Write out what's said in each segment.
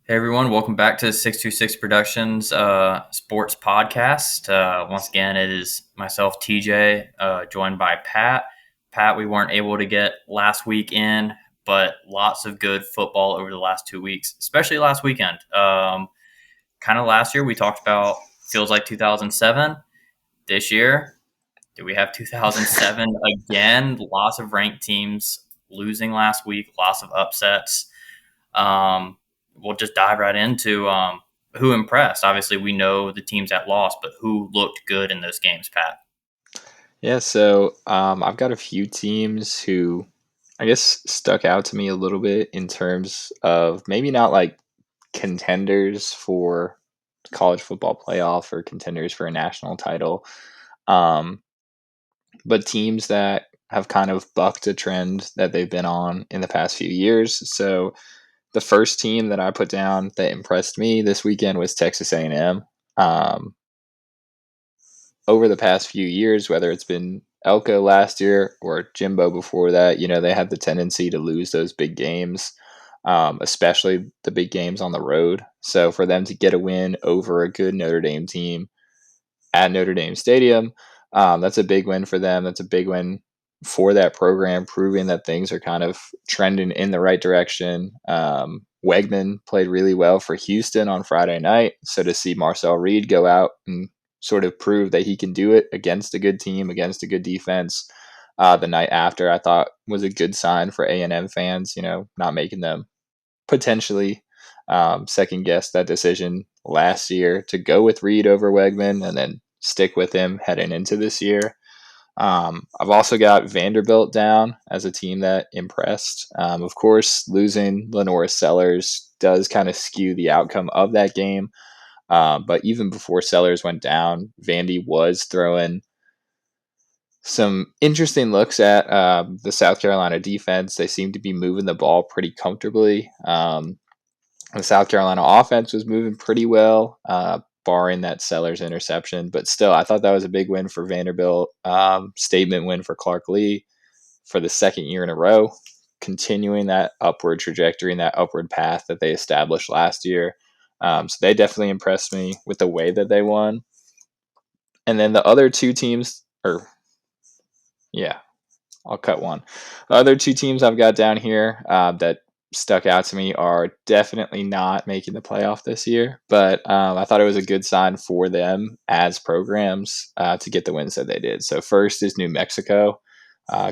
Hey everyone, welcome back to 626 Productions sports podcast. Once again, it is myself, TJ, joined by Pat. Pat, we weren't able to get last week in, but lots of good football over the last 2 weeks, especially last weekend. Kind of last year, we talked about feels like 2007. This year, do we have 2007 again? Lots of ranked teams losing last week, lots of upsets. We'll just dive right into who impressed. Obviously, we know the teams that lost, but who looked good in those games, Pat? Yeah, so I've got a few teams who I guess stuck out to me a little bit in terms of maybe not like contenders for college football playoff or contenders for a national title, um, but teams that have kind of bucked a trend that they've been on in the past few years. So the first team that I put down that impressed me this weekend was Texas A&M. Um, Over the past few years, whether it's been Elko last year or Jimbo before that, they had the tendency to lose those big games, especially the big games on the road. So for them to get a win over a good Notre Dame team at Notre Dame Stadium, that's a big win for them. That's a big win for that program, proving that things are kind of trending in the right direction. Wegman played really well for Houston on Friday night. So to see Marcel Reed go out and sort of prove that he can do it against a good team, against a good defense, the night after, I thought was a good sign for A&M fans, not making them potentially second guess that decision last year to go with Reed over Wegman and then stick with him heading into this year. I've also got Vanderbilt down as a team that impressed. Of course, losing Lenora Sellers does kind of skew the outcome of that game. But even before Sellers went down, Vandy was throwing some interesting looks at the South Carolina defense. They seem to be moving the ball pretty comfortably. The South Carolina offense was moving pretty well, barring that Sellers interception. But still, I thought that was a big win for Vanderbilt. Statement win for Clark Lee for the second year in a row, continuing that upward trajectory and that upward path that they established last year. So they definitely impressed me with the way that they won. And then the other two teams, or yeah, I'll cut one. The other two teams I've got down here that stuck out to me are definitely not making the playoff this year, but I thought it was a good sign for them as programs to get the wins that they did. So first is New Mexico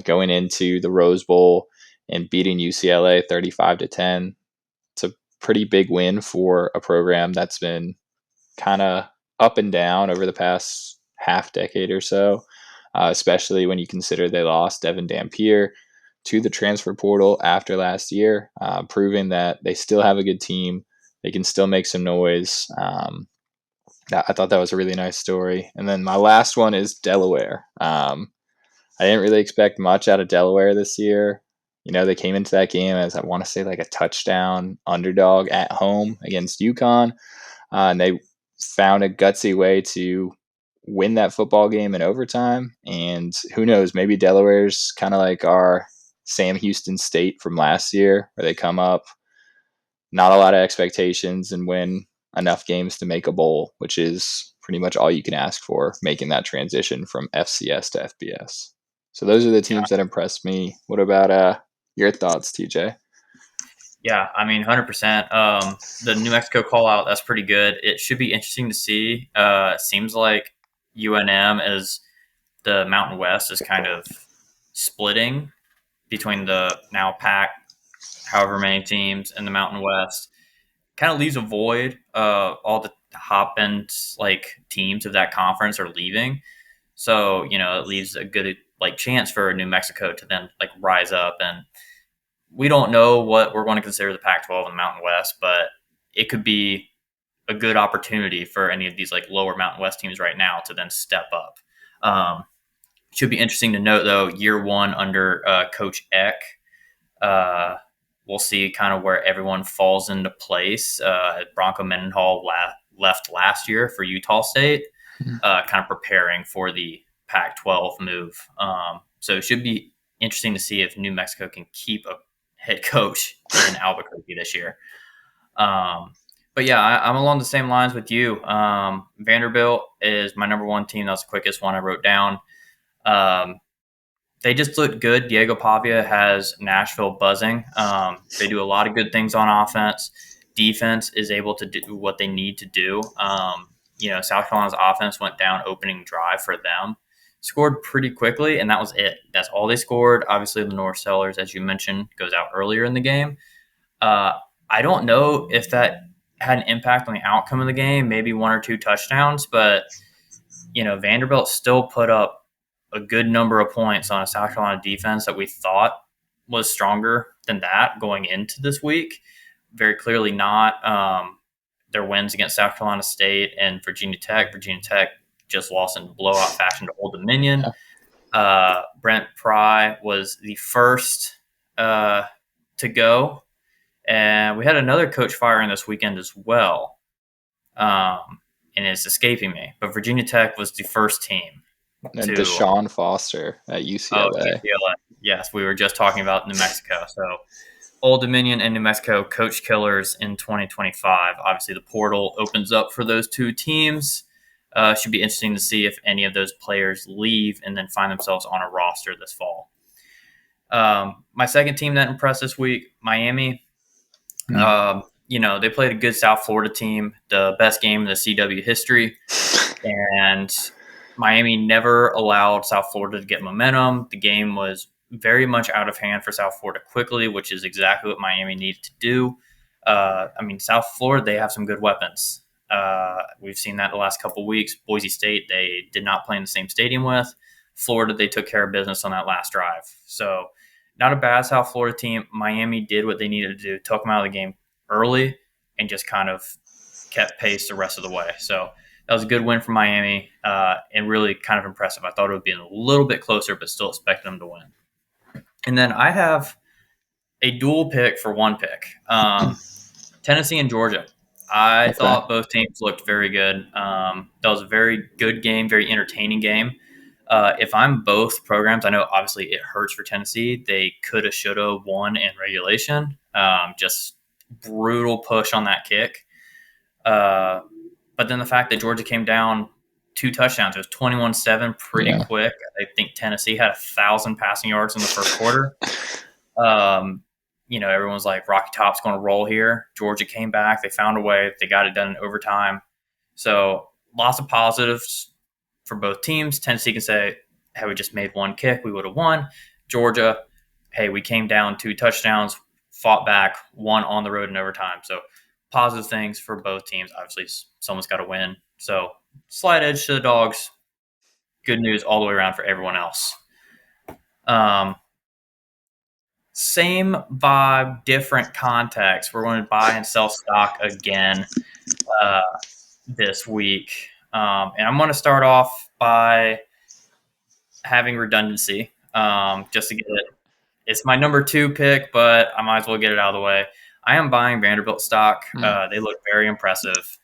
going into the Rose Bowl and beating UCLA 35-10. It's a pretty big win for a program that's been kind of up and down over the past half decade or so, especially when you consider they lost Devin Dampier to the transfer portal after last year, proving that they still have a good team. They can still make some noise. I thought that was a really nice story. And then my last one is Delaware. I didn't really expect much out of Delaware this year. They came into that game as I want to say like a touchdown underdog at home against UConn, and they found a gutsy way to win that football game in overtime. And who knows, maybe Delaware's kind of like our Sam Houston State from last year, where they come up, not a lot of expectations, and win enough games to make a bowl, which is pretty much all you can ask for, making that transition from FCS to FBS. So those are the Yeah, teams that impressed me. What about your thoughts, TJ? yeah. I mean, 100%. The New Mexico call out, that's pretty good. It should be interesting to see. It seems like UNM is the Mountain West is kind of splitting between the now pack, however many teams in the Mountain West. Kind of leaves a void. All the top end like teams of that conference are leaving, so it leaves a good like chance for New Mexico to then like rise up. And we don't know what we're going to consider the Pac-12 in the Mountain West, but it could be a good opportunity for any of these like lower Mountain West teams right now to then step up. Should be interesting to note though, year one under Coach Eck. Uh, we'll see kind of where everyone falls into place. Bronco Mendenhall left last year for Utah State, kind of preparing for the Pac-12 move. So it should be interesting to see if New Mexico can keep a head coach in Albuquerque this year. But yeah, I'm along the same lines with you. Vanderbilt is my number one team. That's the quickest one I wrote down. Um, they just look good. Diego Pavia has Nashville buzzing. They do a lot of good things on offense. Defense is able to do what they need to do. South Carolina's offense went down opening drive for them, scored pretty quickly, and that was it. That's all they scored. Obviously, Lenore Sellers, as you mentioned, goes out earlier in the game. Uh, I don't know if that had an impact on the outcome of the game, maybe one or two touchdowns, but Vanderbilt still put up a good number of points on a South Carolina defense that we thought was stronger than that going into this week. Very clearly not. Their wins against South Carolina State and Virginia Tech. Virginia Tech just lost in blowout fashion to Old Dominion. Yeah. Brent Pry was the first to go. And we had another coach firing this weekend as well. And it's escaping me. But Virginia Tech was the first team And to Deshaun Foster at UCLA. UCLA. Yes, we were just talking about New Mexico. So Old Dominion and New Mexico coach killers in 2025. Obviously, the portal opens up for those two teams. Should be interesting to see if any of those players leave and then find themselves on a roster this fall. My second team that impressed this week, Miami. They played a good South Florida team, the best game in the CW history. And Miami never allowed South Florida to get momentum. The game was very much out of hand for South Florida quickly, which is exactly what Miami needed to do. South Florida, they have some good weapons. We've seen that the last couple of weeks. Boise State, they did not play in the same stadium with. Florida, they took care of business on that last drive. So not a bad South Florida team. Miami did what they needed to do, took them out of the game early, and just kind of kept pace the rest of the way. So that was a good win for Miami and really kind of impressive. I thought it would be a little bit closer, but still expected them to win. And then I have a dual pick for one pick. Tennessee and Georgia. I Okay. thought both teams looked very good. That was a very good game, very entertaining game. If I'm both programs, I know obviously it hurts for Tennessee. They coulda, shoulda won in regulation. Just brutal push on that kick. But then the fact that Georgia came down 2 touchdowns, it was 21-7 pretty Yeah. quick. I think Tennessee had 1,000 passing yards in the first quarter. Everyone's like, Rocky Top's going to roll here. Georgia came back. They found a way. They got it done in overtime. So lots of positives for both teams. Tennessee can say, hey, we just made one kick, we would have won. Georgia, hey, we came down 2 touchdowns, fought back, won on the road in overtime. So positive things for both teams. Obviously, someone's got to win. So slight edge to the Dogs. Good news all the way around for everyone else. Same vibe, different context. We're going to buy and sell stock again this week. And I'm going to start off by having redundancy just to get it. It's my number 2 pick, but I might as well get it out of the way. I am buying Vanderbilt stock. They look very impressive.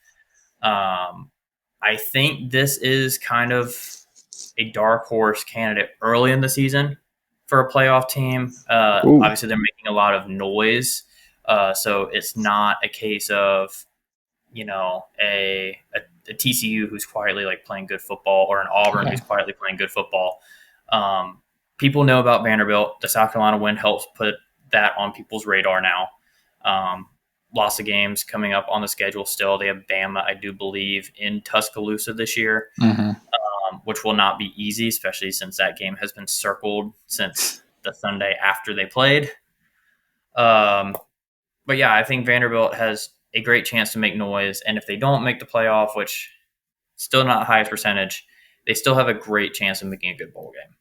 I think this is kind of a dark horse candidate early in the season for a playoff team. Obviously, they're making a lot of noise. So it's not a case of, a TCU who's quietly like playing good football or an Auburn who's quietly playing good football. People know about Vanderbilt. The South Carolina win helps put that on people's radar now. Lots of games coming up on the schedule still. They have Bama, I do believe, in Tuscaloosa this year, which will not be easy, especially since that game has been circled since the Sunday after they played. But yeah, I think Vanderbilt has a great chance to make noise. And if they don't make the playoff, which still not the highest percentage, they still have a great chance of making a good bowl game.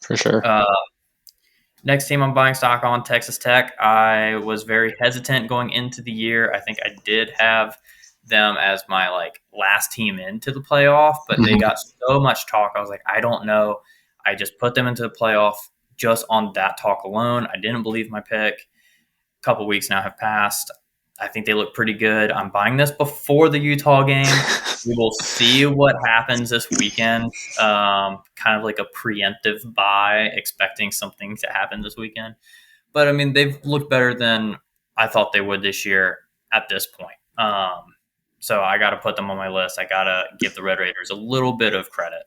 For sure. Next team I'm buying stock on, Texas Tech. I was very hesitant going into the year. I think I did have them as my last team into the playoff, but they got so much talk. I was like, I don't know. I just put them into the playoff just on that talk alone. I didn't believe my pick. A couple weeks now have passed. I think they look pretty good. I'm buying this before the Utah game. We will see what happens this weekend. Kind of like a preemptive buy, expecting something to happen this weekend. But, they've looked better than I thought they would this year at this point. Um, so I got to put them on my list. I got to give the Red Raiders a little bit of credit.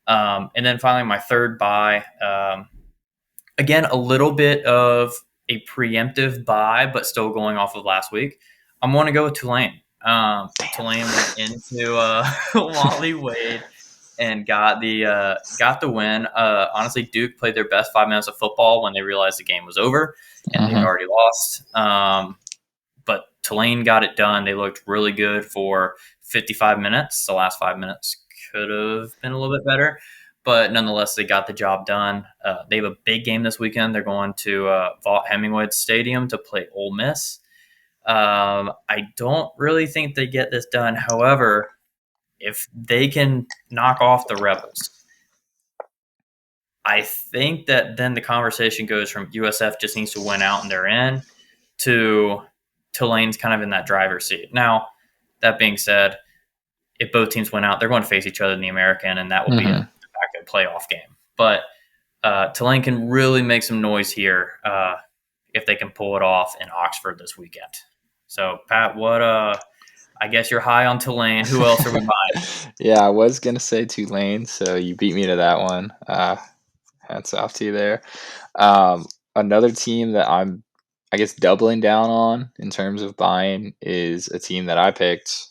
And then finally, my third buy. Again, a little bit of a preemptive buy, but still going off of last week. I'm going to go with Tulane. Tulane went into Wally Wade and got the win. Honestly, Duke played their best 5 minutes of football when they realized the game was over and they'd Hmm. already lost. But Tulane got it done. They looked really good for 55 minutes. The last 5 minutes could have been a little bit better, but nonetheless, they got the job done. They have a big game this weekend. They're going to Vaught Hemingway Stadium to play Ole Miss. I don't really think they get this done. However, if they can knock off the Rebels, I think that then the conversation goes from USF just needs to win out and they're in to Tulane's kind of in that driver's seat. Now, that being said, if both teams win out, they're going to face each other in the American, and that will be a Hmm. de facto playoff game. But Tulane can really make some noise here if they can pull it off in Oxford this weekend. So, Pat, what? I guess you're high on Tulane. Who else are we buying? Yeah, I was gonna say Tulane, so you beat me to that one. Hats off to you there. Another team that I'm, I guess, doubling down on in terms of buying is a team that I picked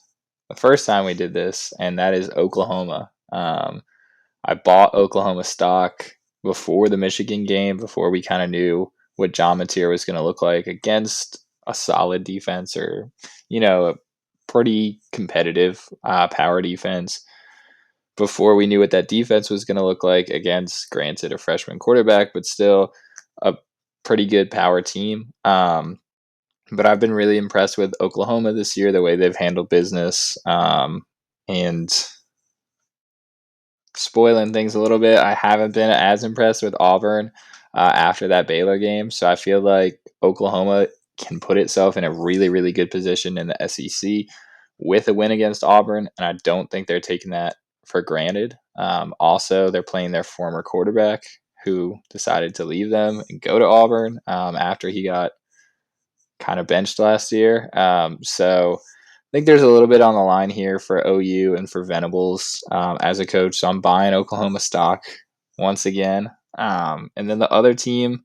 the first time we did this, and that is Oklahoma. I bought Oklahoma stock before the Michigan game, before we kind of knew what John Mateer was going to look like against a solid defense or, a pretty competitive power defense. Before we knew what that defense was going to look like against, granted, a freshman quarterback, but still a pretty good power team. But I've been really impressed with Oklahoma this year, the way they've handled business. And spoiling things a little bit, I haven't been as impressed with Auburn after that Baylor game. So I feel like Oklahoma can put itself in a really, really good position in the SEC with a win against Auburn. And I don't think they're taking that for granted. Also, they're playing their former quarterback who decided to leave them and go to Auburn after he got kind of benched last year. So I think there's a little bit on the line here for OU and for Venables as a coach. So I'm buying Oklahoma stock once again. And then the other team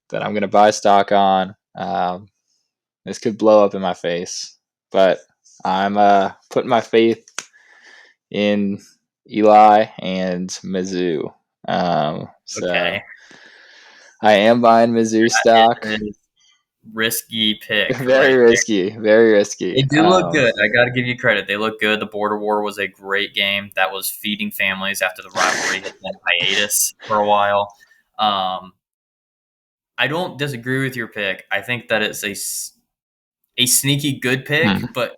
that I'm going to buy stock on, this could blow up in my face, but I'm putting my faith in Eli and Mizzou. So Okay, I am buying Mizzou stock. that is risky pick Very right there. risky, very They risky. do look good. I got to give you credit. They look good. The border war was a great game that was feeding families after the rivalry had been hiatus for a while. Um, I don't disagree with your pick. I think that it's a sneaky good pick, but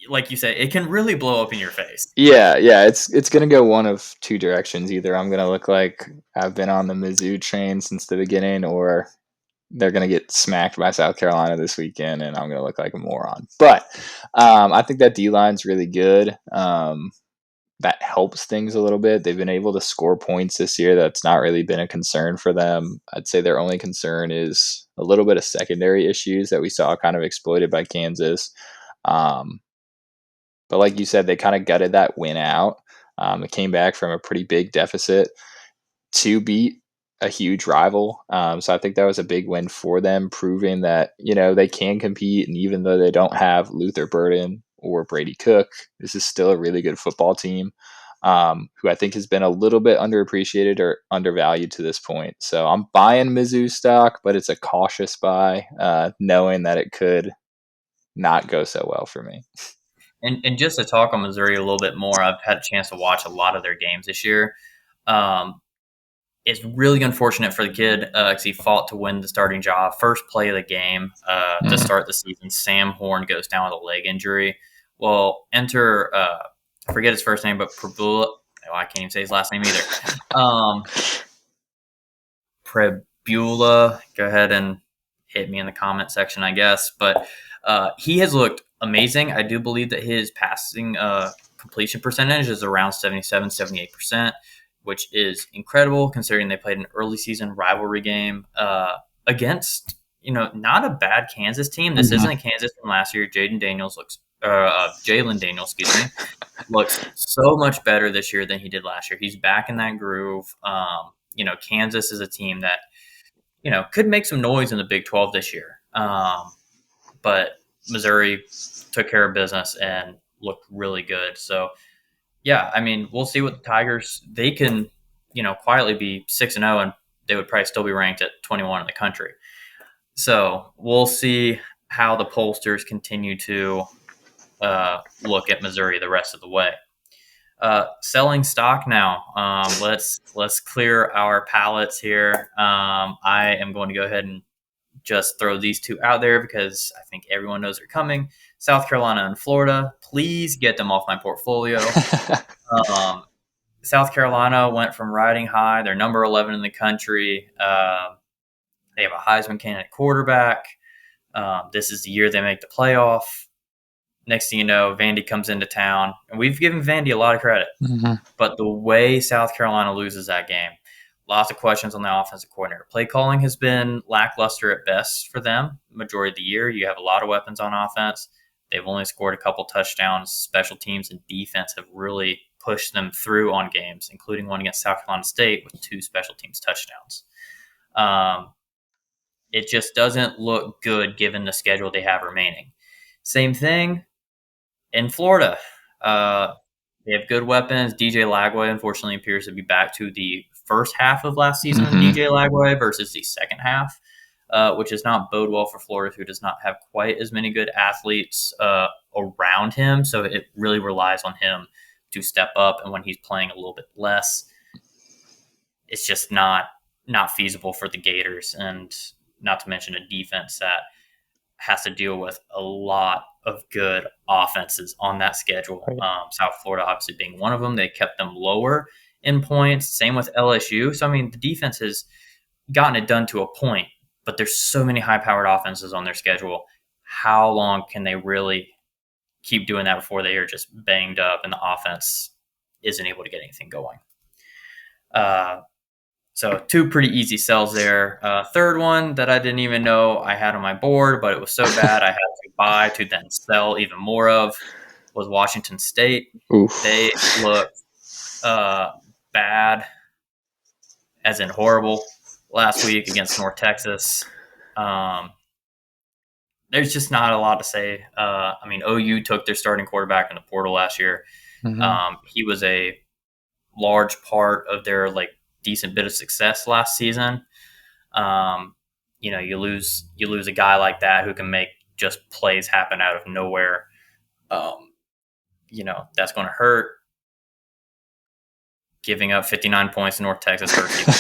like you said, it can really blow up in your face. Yeah, yeah, it's gonna go one of two directions. Either I'm gonna look like I've been on the Mizzou train since the beginning, or they're gonna get smacked by South Carolina this weekend, and I'm gonna look like a moron. But I think that D line's really good. That helps things a little bit. They've been able to score points this year. That's not really been a concern for them. I'd say their only concern is a little bit of secondary issues that we saw kind of exploited by Kansas. Um, but like you said, they kind of gutted that win out. It came back from a pretty big deficit to beat a huge rival. So I think that was a big win for them, proving that, they can compete. And even though they don't have Luther Burden or Brady Cook, this is still a really good football team who I think has been a little bit underappreciated or undervalued to this point. So I'm buying Mizzou stock, but it's a cautious buy, knowing that it could not go so well for me. And just to talk on Missouri a little bit more, I've had a chance to watch a lot of their games this year. Um, it's really unfortunate for the kid because he fought to win the starting job. First play of the game to Mm. start the season, Sam Horn goes down with a leg injury. Well, enter I forget his first name, but Prabula. Oh, I can't even say his last name either. Um, Prebula. Go ahead and hit me in the comment section, I guess. But he has looked amazing. I do believe that his passing completion percentage is around 77, 78%, which is incredible considering they played an early season rivalry game against not a bad Kansas team. This Mhm. isn't Kansas from last year. Jalen Daniels, excuse me, looks so much better this year than he did last year. He's back in that groove. Kansas is a team that could make some noise in the Big 12 this year. But Missouri took care of business and looked really good. So yeah, I mean, we'll see what the Tigers they can, quietly be 6-0, and they would probably still be ranked at 21 in the country. So we'll see how the pollsters continue to look at Missouri the rest of the way. Selling stock now. Let's clear our palates here. I am going to go ahead and just throw these two out there because I think everyone knows they're coming. South Carolina and Florida. Please get them off my portfolio. Um, South Carolina went from riding high. They're number 11 in the country. They have a Heisman candidate quarterback. This is the year they make the playoff. Next thing you know, Vandy comes into town, and we've given Vandy a lot of credit. Mhm. But the way South Carolina loses that game, lots of questions on the offensive coordinator. Play calling has been lackluster at best for them majority of the year. You have a lot of weapons on offense. They've only scored a couple touchdowns. Special teams and defense have really pushed them through on games, including one against South Carolina State with 2 special teams touchdowns. It just doesn't look good given the schedule they have remaining. Same thing in Florida. Uh, they have good weapons. DJ Lagway, unfortunately, appears to be back to the first half of last season Mhm. DJ Lagway versus the second half, which does not bode well for Florida, who does not have quite as many good athletes around him. So it really relies on him to step up. And when he's playing a little bit less, it's just not feasible for the Gators. And not to mention a defense that has to deal with a lot of good offenses on that schedule. Right. South Florida, obviously, being one of them. They kept them lower in points. Same with LSU. So, I mean, the defense has gotten it done to a point, but there's so many high powered offenses on their schedule. How long can they really keep doing that before they are just banged up and the offense isn't able to get anything going? Uh, so 2 pretty easy sells there. Third one that I didn't even know I had on my board, but it was so bad I had to buy to then sell even more of was Washington State. They Oof. look uh, bad, as in horrible, last week against North Texas. Um, there's just not a lot to say. I mean, OU took their starting quarterback in the portal last year. Mhm. He was a large part of their decent bit of success last season. Um, you lose a guy like that who can make just plays happen out of nowhere. Um, that's going to hurt. Giving up 59 points to North Texas hurts even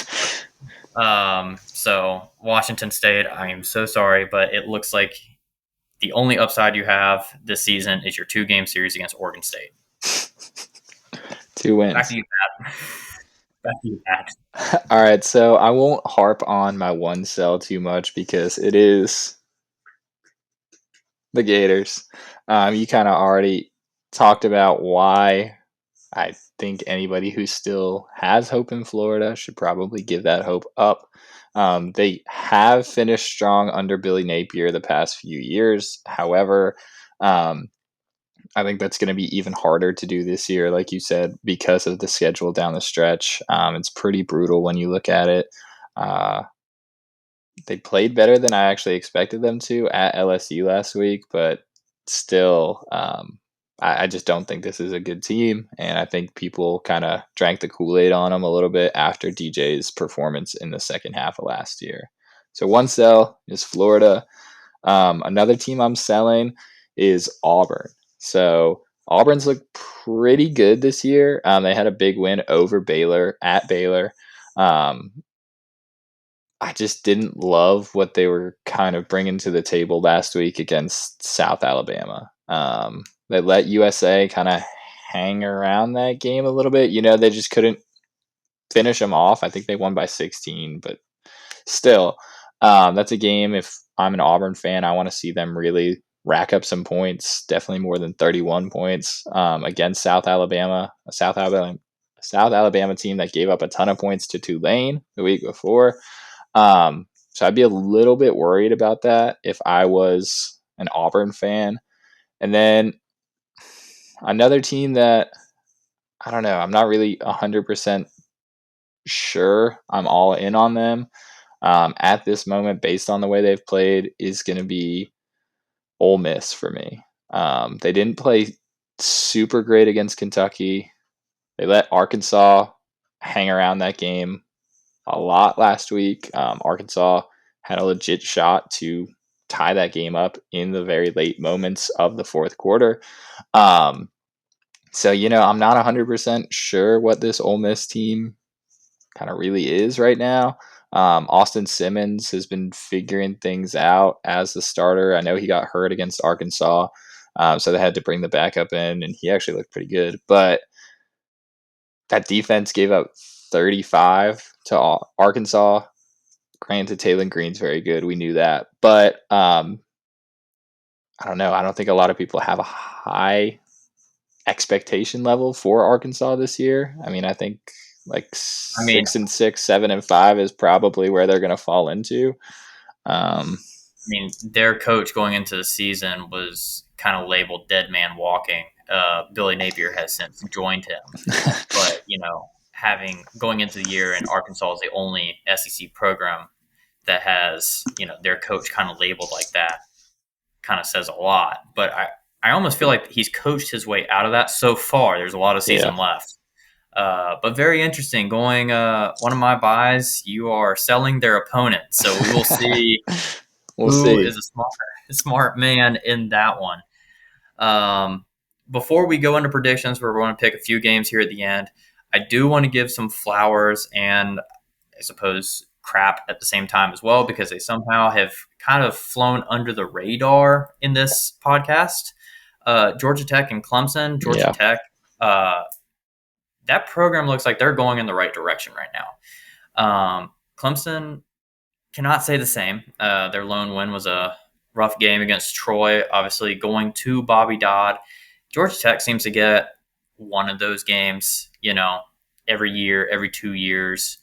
more. So Washington State, I am so sorry, but it looks like the only upside you have this season is your 2-game series against Oregon State. 2 Back to wins. you, Pat. Back to you, Pat. All right, so I won't harp on my one sell too much because it is the Gators. You kind of already talked about why I think anybody who still has hope in Florida should probably give that hope up. They have finished strong under Billy Napier the past few years. However, um, I think that's going to be even harder to do this year, like you said, because of the schedule down the stretch. It's pretty brutal when you look at it. Uh, they played better than I actually expected them to at LSU last week, but still, I just don't think this is a good team. And I think people kind of drank the Kool Aid on them a little bit after DJ's performance in the second half of last year. So one sell is Florida. Another team I'm selling is Auburn. So Auburn's looked pretty good this year. They had a big win over Baylor at Baylor. Um, I just didn't love what they were kind of bringing to the table last week against South Alabama. They let USA kind of hang around that game a little bit. They just couldn't finish them off. I think they won by 16, but still, that's a game. If I'm an Auburn fan, I want to see them really rack up some points, definitely more than 31 points against South Alabama, a South Alabama team that gave up a ton of points to Tulane the week before. So I'd be a little bit worried about that if I was an Auburn fan. And then another team that I don't know, I'm not really 100% sure I'm all in on them at this moment based on the way they've played is going to be Ole Miss for me. They didn't play super great against Kentucky. They let Arkansas hang around that game a lot last week. Arkansas had a legit shot to tie that game up in the very late moments of the fourth quarter. Um, so, I'm not 100% sure what this Ole Miss team kind of really is right now. Austin Simmons has been figuring things out as the starter. I know he got hurt against Arkansas, so they had to bring the backup in, and he actually looked pretty good. But that defense gave up 35 to Arkansas. Granted, Taylor Green's very good. We knew that. But I don't know. I don't think a lot of people have a high expectation level for Arkansas this year. I mean, I think like I mean, 6-6, 7-5 is probably where they're going to fall into. Um, their coach going into the season was kind of labeled dead man walking. Billy Napier has since joined him, but having going into the year, and Arkansas is the only SEC program that has their coach kind of labeled like that, kind of says a lot. But I almost feel like he's coached his way out of that so far. There's a lot of yeah. season left. But very interesting. Going one of my buys, you are selling their opponent, so we will see We'll who see. is a smart man in that one. Um, Before we go into predictions, we're going to pick a few games here at the end. I do want to give some flowers and I suppose crap at the same time as well, because they somehow have kind of flown under the radar in this podcast. Georgia Tech and Clemson. Georgia Yeah. Tech, uh, that program looks like they're going in the right direction right now. Clemson cannot say the same. Their lone win was a rough game against Troy, obviously going to Bobby Dodd. Georgia Tech seems to get one of those games, every year, every 2 years.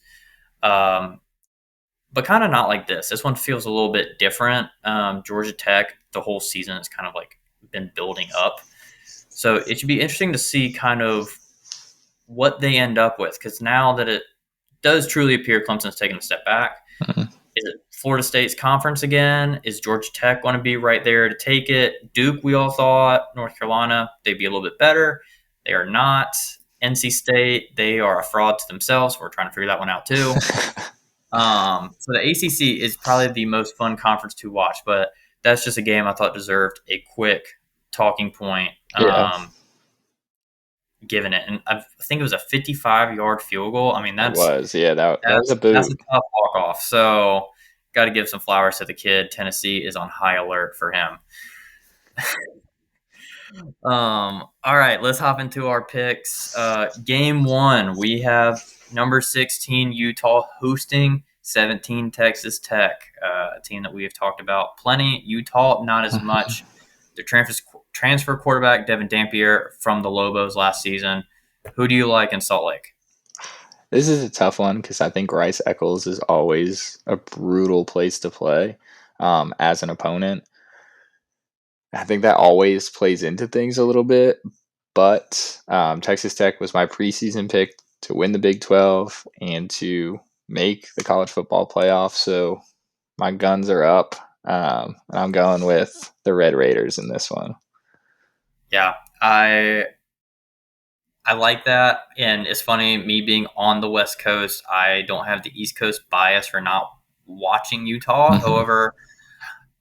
But kind of not like this. This one feels a little bit different. Georgia Tech, the whole season has kind of like been building up. So it should be interesting to see kind of what they end up with, because now that it does truly appear Clemson's taking a step back, Mhm. is it Florida State's conference again? Is Georgia Tech going to be right there to take it? Duke, we all thought. North Carolina, they'd be a little bit better. They are not. NC State, they are a fraud to themselves. We're trying to figure that one out too. So the ACC is probably the most fun conference to watch, but that's just a game I thought deserved a quick talking point. Yeah, Given it, and I think it was a 55-yard field goal. I mean, it that's was. Yeah, that was a that's a boot. tough walk off. So, got to give some flowers to the kid. Tennessee is on high alert for him. All right, let's hop into our picks. Game one, we have number 16 Utah hosting 17 Texas Tech, a team that we have talked about plenty. Utah, not as much. The transfer quarterback Devin Dampier from the Lobos last season. Who do you like in Salt Lake? This is a tough one because I think Rice Eccles is always a brutal place to play as an opponent. I think that always plays into things a little bit, but Texas Tech was my preseason pick to win the Big 12 and to make the college football playoff. So my guns are up, and I'm going with the Red Raiders in this one. Yeah, I like that, and it's funny. Me being on the West Coast, I don't have the East Coast bias for not watching Utah. However,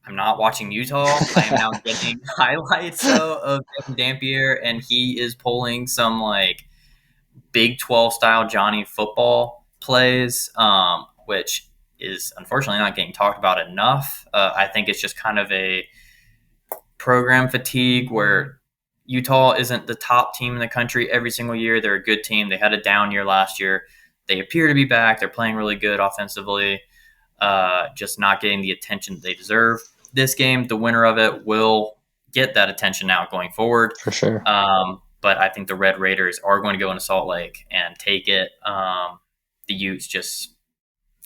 I'm not watching Utah. I am now getting highlights though of Devin Dampier, and he is pulling some like Big 12 style Johnny football plays, which is unfortunately not getting talked about enough. I think it's just kind of a program fatigue where Utah isn't the top team in the country every single year. They're a good team. They had a down year last year. They appear to be back. They're playing really good offensively, just not getting the attention they deserve. This game, the winner of it will get that attention now going forward. For sure. But I think the Red Raiders are going to go into Salt Lake and take it. The Utes just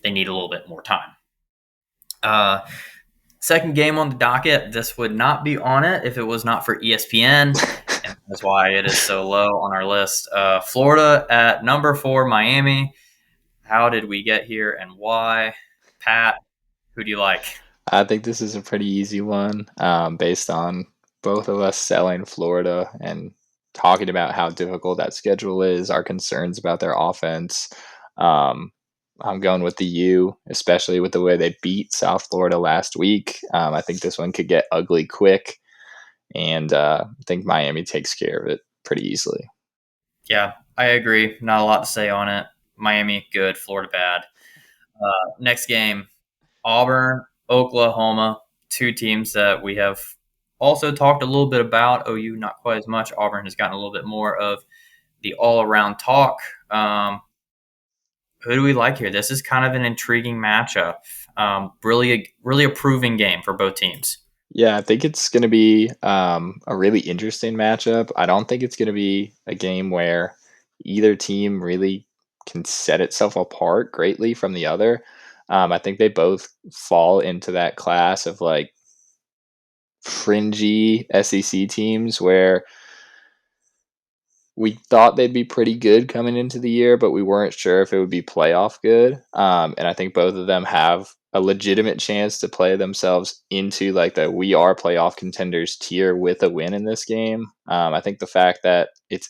they need a little bit more time. Uh, Second game on the docket. This would not be on it if it was not for ESPN, and that's why it is so low on our list. Florida at number 4, Miami. How did we get here and why? Pat, who do you like? I think this is a pretty easy one, based on both of us selling Florida and talking about how difficult that schedule is, our concerns about their offense. Um, I'm going with the U, especially with the way they beat South Florida last week. I think this one could get ugly quick, and I think Miami takes care of it pretty easily. Yeah, I agree. Not a lot to say on it. Miami, good. Florida, bad. Next game, Auburn, Oklahoma, two teams that we have also talked a little bit about. OU, not quite as much. Auburn has gotten a little bit more of the all around talk. Um, who do we like here? This is kind of an intriguing matchup. Really a proving game for both teams. Yeah, I think it's going to be a really interesting matchup. I don't think it's going to be a game where either team really can set itself apart greatly from the other. I think they both fall into that class of like fringy SEC teams where we thought they'd be pretty good coming into the year, but we weren't sure if it would be playoff good. And I think both of them have a legitimate chance to play themselves into like the we are playoff contenders tier with a win in this game. I think the fact that it's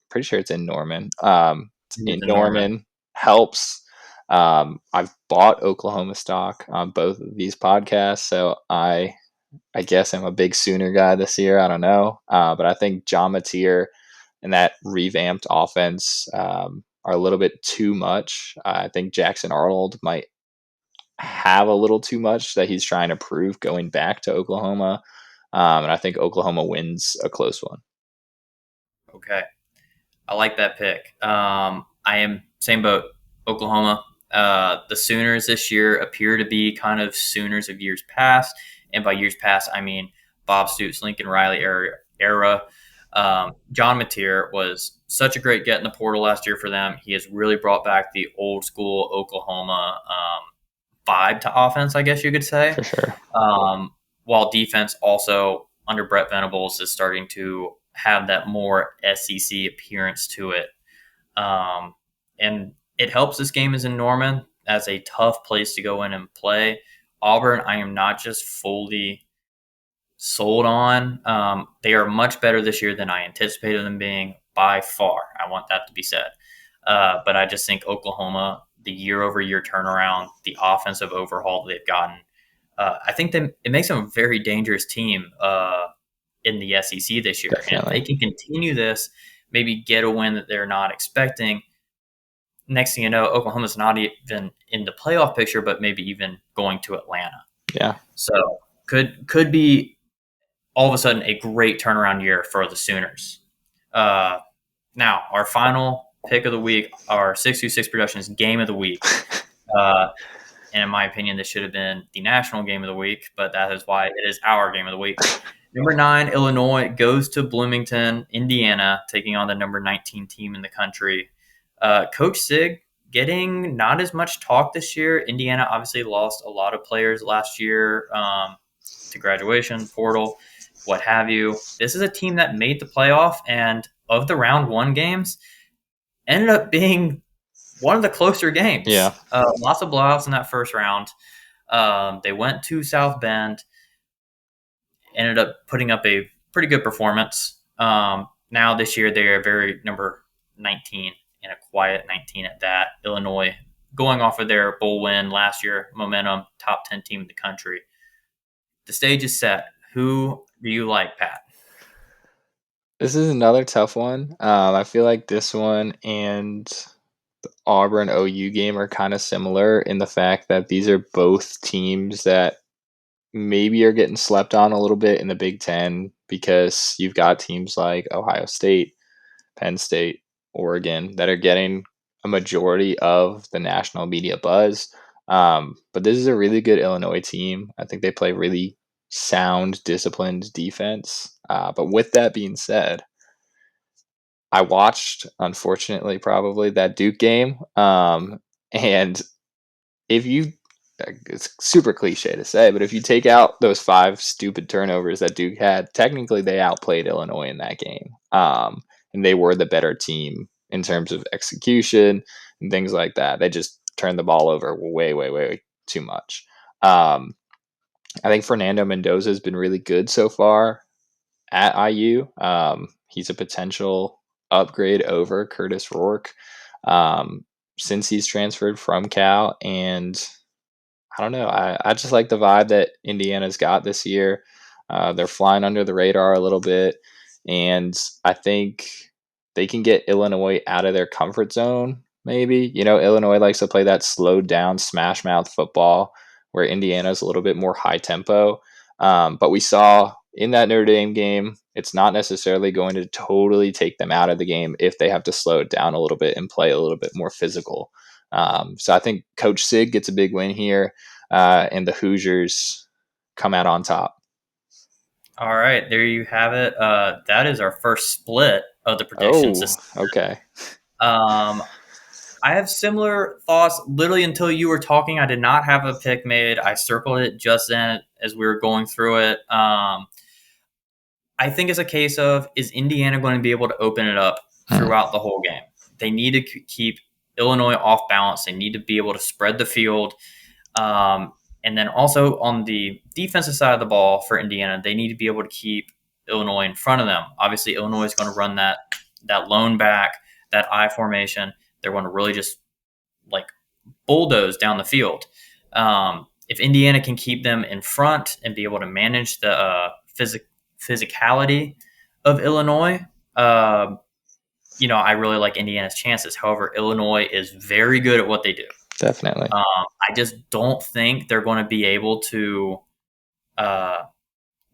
pretty sure it's in Norman, it's It's in in Norman. Norman helps. I've bought Oklahoma stock on both of these podcasts, so I guess I'm a big Sooner guy this year. I don't know, but I think John Mateer and that revamped offense are a little bit too much. I think Jackson Arnold might have a little too much that he's trying to prove going back to Oklahoma, and I think Oklahoma wins a close one. Okay. I like that pick. I am same boat. Oklahoma. The Sooners this year appear to be kind of Sooners of years past, and by years past, I mean Bob Stoops, Lincoln Riley era. John Mateer was such a great get in the portal last year for them. He has really brought back the old school Oklahoma vibe to offense, I guess you could say. For sure. Um, while defense also under Brett Venables is starting to have that more SEC appearance to it. And it helps this game is in Norman as a tough place to go in and play. Auburn, I am not just fully sold on. They are much better this year than I anticipated them being by far. I want that to be said. But I just think Oklahoma, the year over year turnaround, the offensive overhaul they've gotten, I think it makes them a very dangerous team in the SEC this year. And if they Definitely. can continue this, maybe get a win that they're not expecting, next thing you know, Oklahoma's not even in the playoff picture, but maybe even going to Atlanta. Yeah. So could be all of a sudden a great turnaround year for the Sooners. Uh, Now, our final pick of the week, our 626 Productions game of the week. Uh, and in my opinion, this should have been the national game of the week, but that is why it is our game of the week. Number 9, Illinois goes to Bloomington, Indiana, taking on the number 19 team in the country. Coach Sig getting not as much talk this year. Indiana obviously lost a lot of players last year to graduation, portal, what have you. This is a team that made the playoff, and of the round one games, ended up being one of the closer games. Yeah. Lots of blowouts in that first round. They went to South Bend, ended up putting up a pretty good performance. Now this year they are very number 19 and a quiet 19 at that. Illinois going off of their bowl win last year, momentum, top 10 team in the country. The stage is set. Who do you like, Pat? This is another tough one. I feel like this one and Auburn OU game are kind of similar in the fact that these are both teams that maybe are getting slept on a little bit in the Big Ten because you've got teams like Ohio State, Penn State, Oregon that are getting a majority of the national media buzz. But this is a really good Illinois team. I think they play really sound, disciplined defense. But with that being said, I watched, unfortunately, probably that Duke game. And if you it's super cliche to say, but if you take out those 5 stupid turnovers that Duke had, technically they outplayed Illinois in that game. And they were the better team in terms of execution and things like that. They just turned the ball over way, way, way too much. Um, I think Fernando Mendoza has been really good so far at IU. He's a potential upgrade over Curtis Rourke since he's transferred from Cal. And I don't know. I just like the vibe that Indiana's got this year. They're flying under the radar a little bit. And I think they can get Illinois out of their comfort zone, maybe. Illinois likes to play that slowed down, smash mouth football where Indiana's a little bit more high tempo. But we saw in that Notre Dame game, it's not necessarily going to totally take them out of the game if they have to slow it down a little bit and play a little bit more physical. So I think Coach Sig gets a big win here, and the Hoosiers come out on top. All right, there you have it. That is our first split of the predictions Oh, this okay. Um, I have similar thoughts. Literally, until you were talking, I did not have a pick made. I circled it just then as we were going through it. I think it's a case of, is Indiana going to be able to open it up Hmm. throughout the whole game? They need to keep Illinois off balance. They need to be able to spread the field. And then also on the defensive side of the ball for Indiana, they need to be able to keep Illinois in front of them. Obviously, Illinois is going to run that lone back, that I formation. They're going to really just like bulldoze down the field. If Indiana can keep them in front and be able to manage the physicality of Illinois, I really like Indiana's chances. However, Illinois is very good at what they do. Definitely. I just don't think they're going to be able to uh,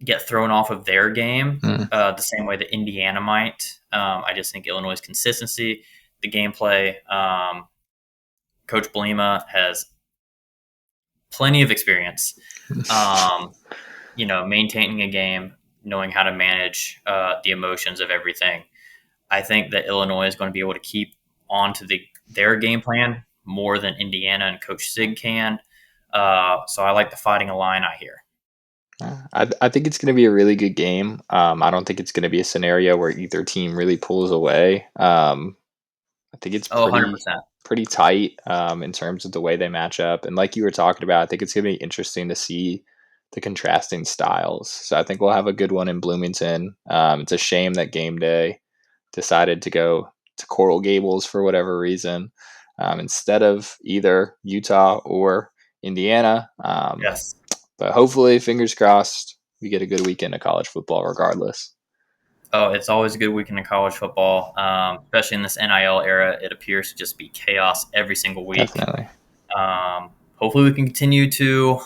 get thrown off of their game Hmm. the same way that Indiana might. I just think Illinois' consistency, the gameplay, Coach Blima has plenty of experience, um, maintaining a game, knowing how to manage the emotions of everything. I think that Illinois is going to be able to keep on to their game plan more than Indiana and Coach Sig can. So I like the Fighting Illini here. I think it's going to be a really good game. I don't think it's going to be a scenario where either team really pulls away. I think it's Oh, pretty 100%. pretty tight in terms of the way they match up. And like you were talking about, I think it's going to be interesting to see the contrasting styles. So I think we'll have a good one in Bloomington. It's a shame that game day decided to go to Coral Gables for whatever reason instead of either Utah or Indiana. Yes. But hopefully, fingers crossed, we get a good weekend of college football regardless. Oh, it's always a good weekend in college football, especially in this NIL era. It appears to just be chaos every single week. Definitely. Hopefully, we can continue to,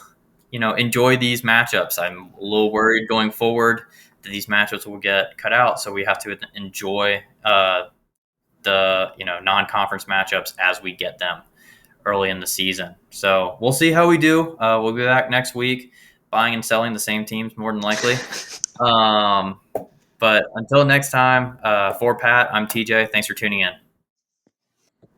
enjoy these matchups. I'm a little worried going forward that these matchups will get cut out, so we have to enjoy the non-conference matchups as we get them early in the season. So we'll see how we do. We'll be back next week, buying and selling the same teams more than likely. Um, but until next time, for Pat, I'm TJ. Thanks for tuning in.